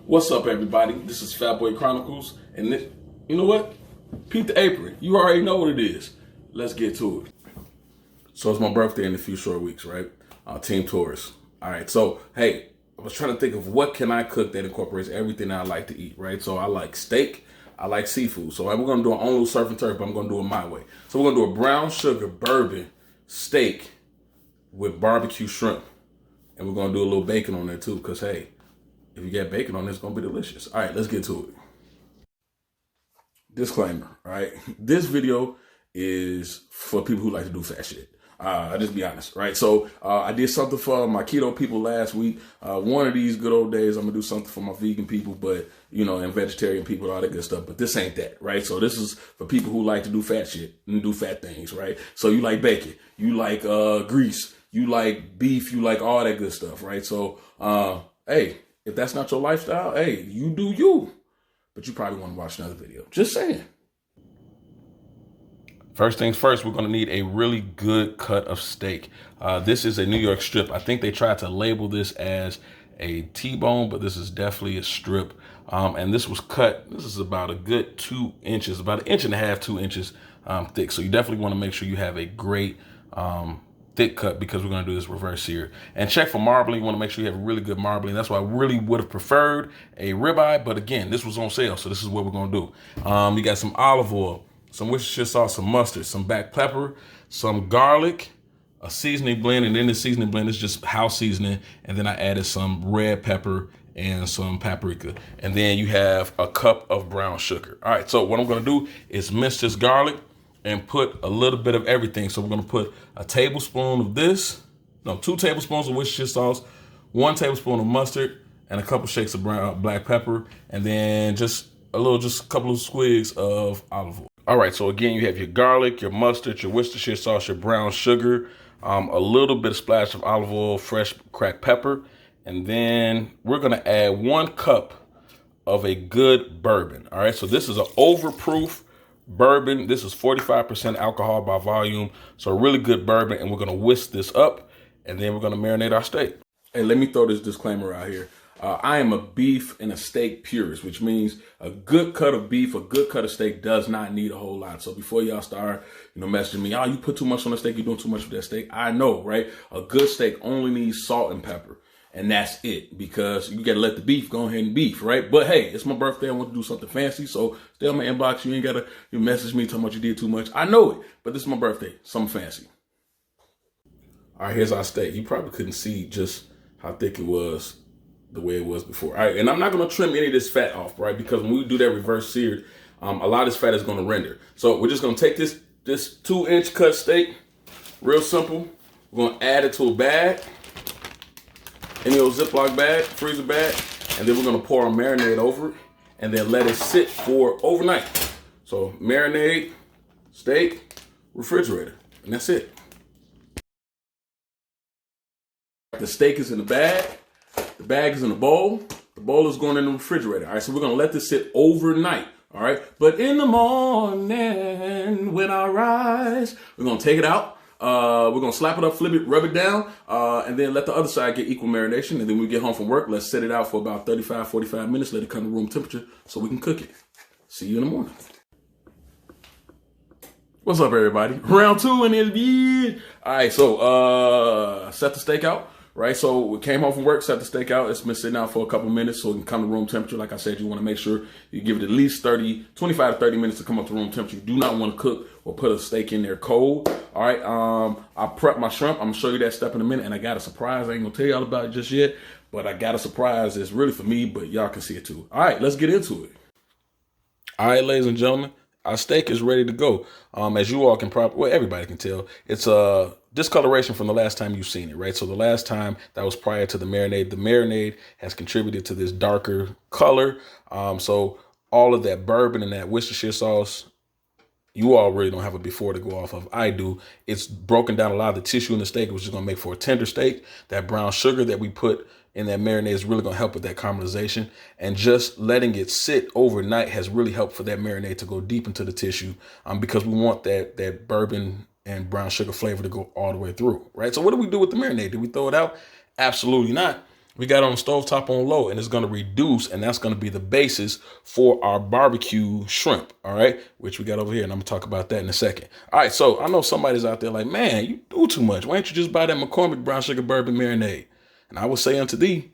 What's up, everybody? This is Fat Boy Chronicles, and this, you know what? Peep the apron. You already know what it is. Let's get to it. So it's my birthday in a few short weeks, right? Team Taurus. All right. So hey, I was trying to think of what can I cook that incorporates everything I like to eat, right? So I like steak. I like seafood. So we're gonna do our own little surf and turf, but I'm gonna do it my way. So we're gonna do a brown sugar bourbon steak with barbecue shrimp, and we're gonna do a little bacon on there too, cause hey. If you get bacon on it, it's going to be delicious. All right, let's get to it. Disclaimer, all right? This video is for people who like to do fat shit. I'll just be honest, right? So I did something for my keto people last week. One of these good old days, I'm going to do something for my vegan people, but, and vegetarian people, all that good stuff. But this ain't that, right? So this is for people who like to do fat shit and do fat things, right? So you like bacon, you like grease, you like beef, you like all that good stuff, right? So, hey, if that's not your lifestyle, hey, you do you. But you probably want to watch another video. Just saying. First things first, we're going to need a really good cut of steak. This is a New York strip. I think they tried to label this as a T-bone, but this is definitely a strip. And this was cut. This is about a good 2 inches, about 1.5 inches, 2 inches thick. So you definitely want to make sure you have a great thick cut, because we're going to do this reverse sear. And check for marbling. You want to make sure you have really good marbling. That's why I really would have preferred a ribeye, but again, this was on sale, so this is what we're going to do. You got some olive oil, some Worcestershire sauce, some mustard, some black pepper, some garlic, a seasoning blend, and then the seasoning blend is just house seasoning, and then I added some red pepper and some paprika, and then you have a cup of brown sugar. All right, so what I'm going to do is mince this garlic and put a little bit of everything. So we're gonna put a tablespoon of this, 2 tablespoons of Worcestershire sauce, 1 tablespoon of mustard, and a couple shakes of black pepper, and then just a couple of squigs of olive oil. All right, so again, you have your garlic, your mustard, your Worcestershire sauce, your brown sugar, a little bit of splash of olive oil, fresh cracked pepper, and then we're gonna add 1 cup of a good bourbon. All right, so this is an overproof bourbon. This is 45% alcohol by volume, so a really good bourbon, and we're going to whisk this up, and then we're going to marinate our steak. Hey, let me throw this disclaimer out here. I am a beef and a steak purist, which means a good cut of beef, a good cut of steak does not need a whole lot. So before y'all start, messaging me, you put too much on the steak, you're doing too much with that steak. I know, right? A good steak only needs salt and pepper. And that's it, because you got to let the beef go ahead and beef, right? But hey, it's my birthday. I want to do something fancy. So stay on my inbox. You ain't got to message me talking about you did too much. I know it, but this is my birthday. Something fancy. All right, here's our steak. You probably couldn't see just how thick it was the way it was before. All right, and I'm not going to trim any of this fat off, right? Because when we do that reverse seared, a lot of this fat is going to render. So we're just going to take this 2-inch cut steak, real simple. We're going to add it to a bag. Any old Ziploc bag, freezer bag, and then we're gonna pour our marinade over it and then let it sit for overnight. So marinade, steak, refrigerator, and that's it. The steak is in the bag is in the bowl is going in the refrigerator. All right, so we're gonna let this sit overnight. All right, but in the morning when I rise, we're gonna take it out. We're going to slap it up, flip it, rub it down, and then let the other side get equal marination. And then when we get home from work, let's set it out for about 35, 45 minutes, let it come to room temperature so we can cook it. See you in the morning. What's up, everybody? Round 2 in the All right, so set the steak out. Right, so we came home from work, set the steak out. It's been sitting out for a couple minutes so it can come to room temperature. Like I said, you want to make sure you give it at least 25 to 30 minutes to come up to room temperature. You do not want to cook or put a steak in there cold. All right, I prepped my shrimp. I'm going to show you that step in a minute. And I got a surprise. I ain't going to tell y'all about it just yet, but I got a surprise that's really for me, but y'all can see it too. All right, let's get into it. All right, ladies and gentlemen, our steak is ready to go. As you all can probably, everybody can tell, it's discoloration from the last time you've seen it, right? So the last time, that was prior to the marinade. The marinade has contributed to this darker color. So all of that bourbon and that Worcestershire sauce, you all really don't have a before to go off of. I do. It's broken down a lot of the tissue in the steak, which is going to make for a tender steak. That brown sugar that we put in that marinade is really going to help with that caramelization. And just letting it sit overnight has really helped for that marinade to go deep into the tissue, because we want that bourbon and brown sugar flavor to go all the way through, right? So what do we do with the marinade? Do we throw it out? Absolutely not. we got it on the stovetop on low, and it's going to reduce, and that's going to be the basis for our barbecue shrimp, all right, which we got over here, and I'm going to talk about that in a second. All right, so I know somebody's out there like, man, you do too much. Why don't you just buy that McCormick brown sugar bourbon marinade? And I will say unto thee,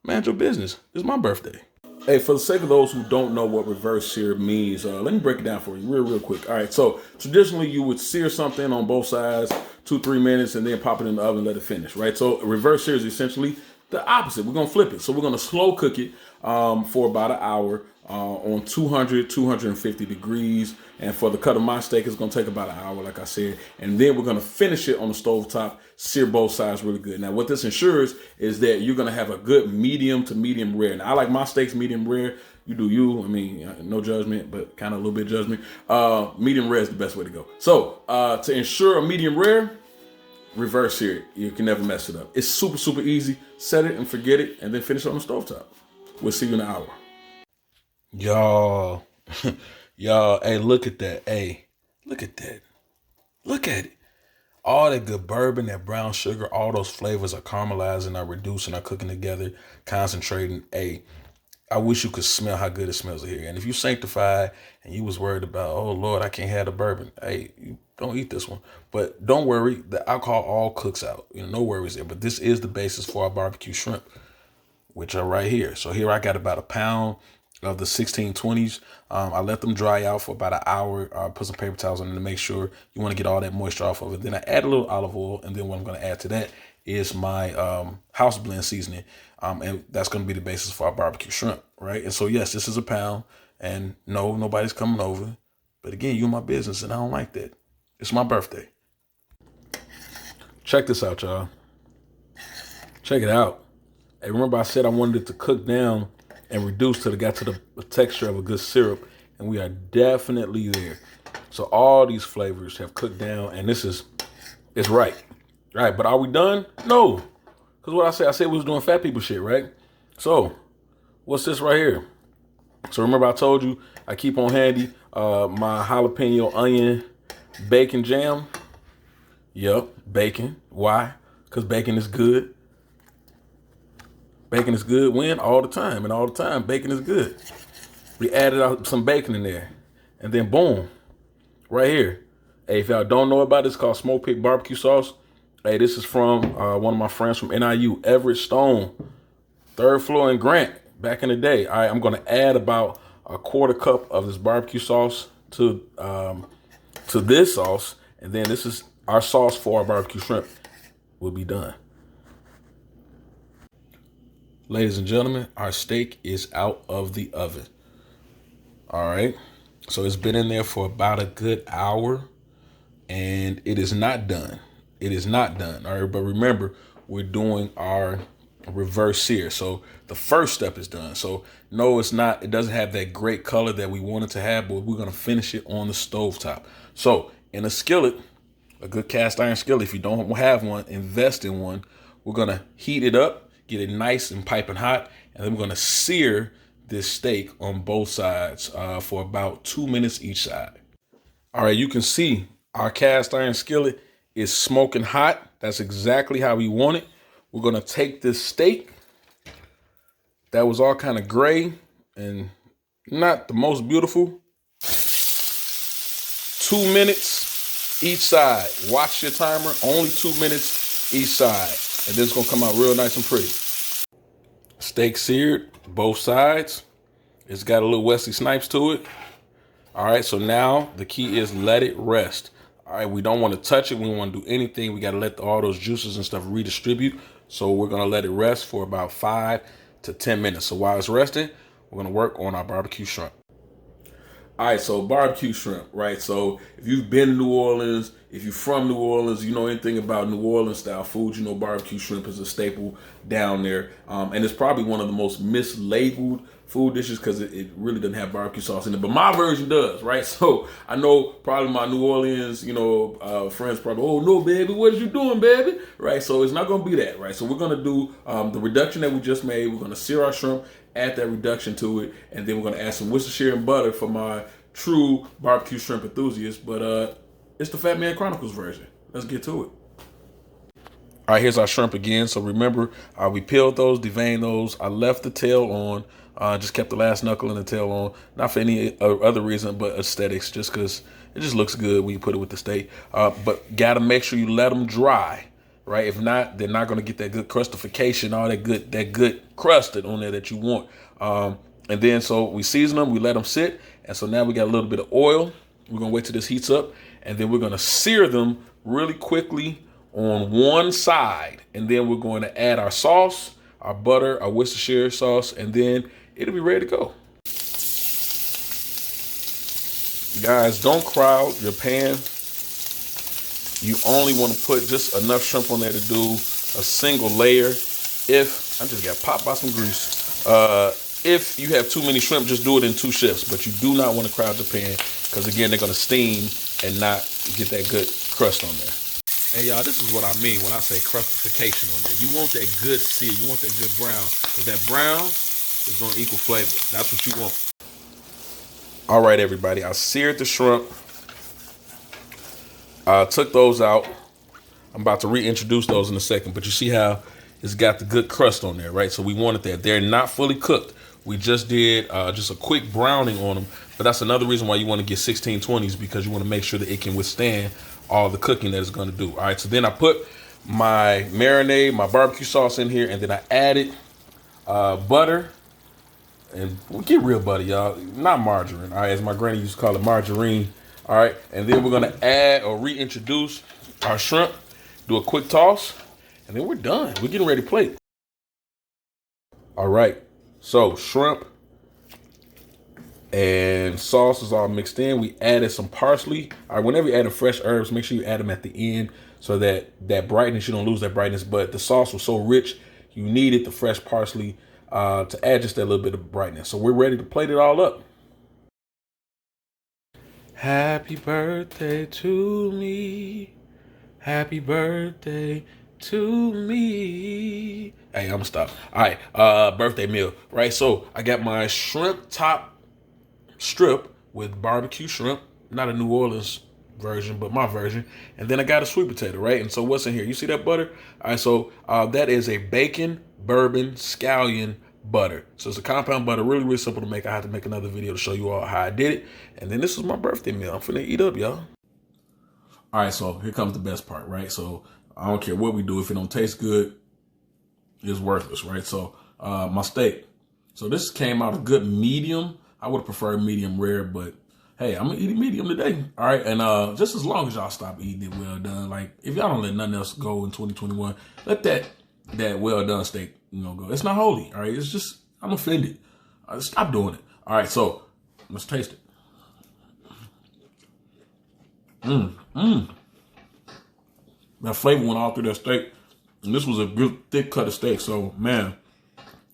man, your business. It's my birthday. Hey, for the sake of those who don't know what reverse sear means, let me break it down for you real quick. All right, so traditionally you would sear something on both sides, 2-3 minutes, and then pop it in the oven and let it finish, right? So reverse sear is essentially the opposite. We're gonna flip it. So we're gonna slow cook it for about an hour on 200, 250 degrees. And for the cut of my steak, it's gonna take about an hour, like I said. And then we're gonna finish it on the stovetop, sear both sides really good. Now, what this ensures is that you're gonna have a good medium to medium rare. Now, I like my steaks medium rare. You do you. I mean, no judgment, but kind of a little bit of judgment. Medium rare is the best way to go. So to ensure a medium rare, reverse sear it. You can never mess it up. It's super easy. Set it and forget it, and then finish it on the stovetop. We'll see you in an hour. Y'all, y'all, hey, look at that. Hey, look at that. Look at it. All that good bourbon, that brown sugar, all those flavors are caramelizing, are reducing, are cooking together, concentrating. Hey, I wish you could smell how good it smells here. And if you sanctified and you was worried about, oh Lord, I can't have the bourbon. Hey, you don't eat this one. But don't worry, the alcohol all cooks out. No worries there. But this is the basis for our barbecue shrimp, which are right here. So here I got about a pound of the 1620s. I let them dry out for about an hour. Put some paper towels on them to make sure you want to get all that moisture off of it. Then I add a little olive oil, and then what I'm going to add to that is my house blend seasoning, and that's going to be the basis for our barbecue shrimp, right? And so yes, this is a pound, and no, nobody's coming over. But again, you're my business, and I don't like that. It's my birthday. Check this out, y'all. Check it out. Hey, remember I said I wanted it to cook down and reduce till it got to the texture of a good syrup, and we are definitely there. So all these flavors have cooked down, and it's right. All right, but are we done? No, because what I said we was doing fat people shit, right? So what's this right here? So remember I told you I keep on handy my jalapeno onion bacon jam. Yep, bacon. Why? Because bacon is good. Bacon is good when? All the time. And all the time, bacon is good. We added out some bacon in there. And then boom, right here. Hey, if y'all don't know about this, it's called Smoke Pig Barbecue Sauce. Hey, this is from one of my friends from NIU, Everett Stone, 3rd floor in Grant, back in the day. All right, I'm going to add about a 1/4 cup of this barbecue sauce to this sauce. And then this is our sauce for our barbecue shrimp. Will be done. Ladies and gentlemen, our steak is out of the oven. All right. So it's been in there for about a good hour, and it is not done. It is not done. All right. But remember, we're doing our reverse sear. So the first step is done. So no, it's not. It doesn't have that great color that we wanted to have, but we're going to finish it on the stovetop. So in a skillet, a good cast iron skillet, if you don't have one, invest in one. We're going to heat it up, get it nice and piping hot, and then we're going to sear this steak on both sides for about 2 minutes each side. All right, you can see our cast iron skillet is smoking hot. That's exactly how we want it. We're going to take this steak that was all kind of gray and not the most beautiful. 2 minutes each side. Watch your timer. Only 2 minutes each side. And then it's going to come out real nice and pretty. Steak seared, both sides. It's got a little Wesley Snipes to it. All right, so now the key is let it rest. All right, we don't want to touch it. We don't want to do anything. We got to let all those juices and stuff redistribute. So we're going to let it rest for about 5 to 10 minutes. So while it's resting, we're going to work on our barbecue shrimp. All right, so barbecue shrimp, right? So if you've been to New Orleans, if you're from New Orleans, you know anything about New Orleans style food, you know barbecue shrimp is a staple down there. And it's probably one of the most mislabeled food dishes because it really doesn't have barbecue sauce in it. But my version does, right? So I know probably my New Orleans, friends probably, oh no, baby, what are you doing, baby? Right? So it's not going to be that, right? So we're going to do the reduction that we just made. We're going to sear our shrimp, add that reduction to it, and then we're going to add some Worcestershire and butter for my true barbecue shrimp enthusiast. But it's the Fat Man Chronicles version. Let's get to it. All right, here's our shrimp again. So remember, we peeled those, deveined those. I left the tail on, just kept the last knuckle and the tail on. Not for any other reason, but aesthetics, just because it just looks good when you put it with the steak. But gotta make sure you let them dry, right? If not, they're not gonna get that good crustification, all that good crust on there that you want. And then so we season them, we let them sit, and so now we got a little bit of oil. We're gonna wait till this heats up, and then we're gonna sear them really quickly on one side, and then we're going to add our sauce, our butter, our Worcestershire sauce, and then it'll be ready to go. Guys, don't crowd your pan. You only want to put just enough shrimp on there to do a single layer. If I just got popped by some grease, if you have too many shrimp, just do it in 2 shifts. But you do not want to crowd the pan, because again, they're going to steam and not get that good crust on there. Hey y'all, this is what I mean when I say crustification on there. You want that good sear, you want that good brown, because that brown is going to equal flavor. That's what you want. All right, everybody, I seared the shrimp. Took those out. I'm about to reintroduce those in a second, but you see how it's got the good crust on there, right? So we wanted that. They're not fully cooked. We just did just a quick browning on them, but that's another reason why you want to get 1620s, because you want to make sure that it can withstand all the cooking that it's going to do. All right, so then I put my marinade, my barbecue sauce in here, and then I added butter. And we'll get real butter, y'all, not margarine. All right, as my granny used to call it, margarine. All right, and then we're going to add or reintroduce our shrimp, do a quick toss, and then we're done. We're getting ready to plate. All right, so shrimp and sauce is all mixed in. We added some parsley. All right, whenever you add fresh herbs, make sure you add them at the end so that that brightness, you don't lose that brightness. But the sauce was so rich, you needed the fresh parsley to add just that little bit of brightness. So we're ready to plate it all up. Happy birthday to me. Happy birthday to me. Hey, I'm gonna stop. All right, birthday meal, right? So I got my shrimp top strip with barbecue shrimp, not a New Orleans version, but my version. And then I got a sweet potato, right? And so what's in here? You see that butter? All right, so that is a bacon, bourbon, scallion butter. So it's a compound butter, really, really simple to make. I have to make another video to show you all how I did it. And then this is my birthday meal. I'm finna eat up, y'all. All right, so here comes the best part, right? So I don't care what we do. If it don't taste good, it's worthless, right? So my steak. So this came out a good medium. I would have preferred medium rare, but hey, I'm gonna eat it medium today. All right, and just as long as y'all stop eating it well done, like if y'all don't let nothing else go in 2021, let that well done steak, go. It's not holy. All right, it's just I'm offended. Stop doing it. All right, so let's taste it. That flavor went all through that steak, and this was a good thick cut of steak. So man,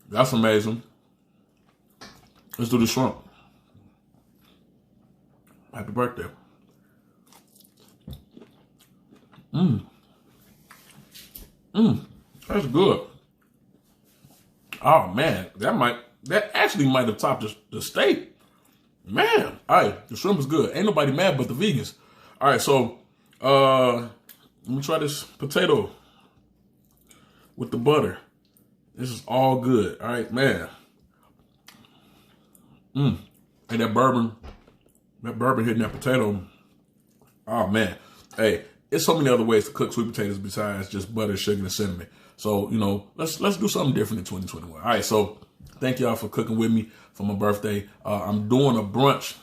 that's amazing. Let's do the shrimp. Happy birthday. That's good. Oh man, that actually might have topped the steak. Man, all right, the shrimp is good. Ain't nobody mad but the vegans. All right, so let me try this potato with the butter. This is all good. All right, man. And that bourbon hitting that potato. Oh man. Hey, there's so many other ways to cook sweet potatoes besides just butter, sugar, and cinnamon. So, let's do something different in 2021. All right, so thank y'all for cooking with me for my birthday. I'm doing a brunch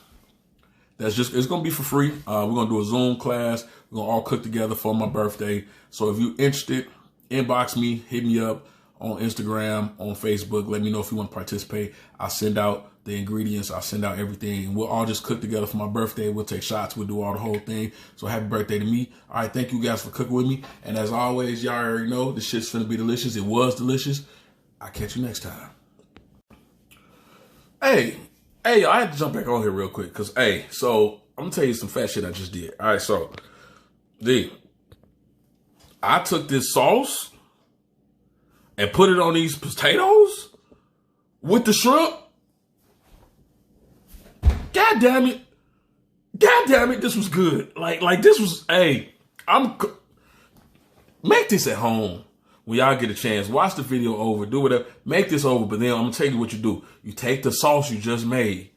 it's gonna be for free. We're gonna do a Zoom class. We're gonna all cook together for my birthday. So if you're interested, inbox me, hit me up on Instagram, on Facebook. Let me know if you want to participate. I'll send out the ingredients. I'll send out everything. And we'll all just cook together for my birthday. We'll take shots. We'll do all the whole thing. So happy birthday to me. All right, thank you guys for cooking with me. And as always, y'all already know this shit's finna be delicious. It was delicious. I'll catch you next time. Hey, I had to jump back on here real quick because, so I'm going to tell you some fat shit I just did. All right, so, I took this sauce and put it on these potatoes with the shrimp. God damn it, this was good. Like this was, Make this at home. When y'all get a chance, watch the video over, do whatever. Make this over, but then I'm going to tell you what you do. You take the sauce you just made,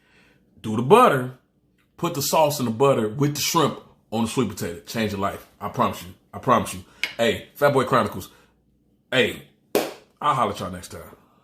do the butter, put the sauce in the butter with the shrimp on the sweet potato. Change your life. I promise you. I promise you. Hey, Fat Boy Chronicles. Hey, I'll holler at y'all next time.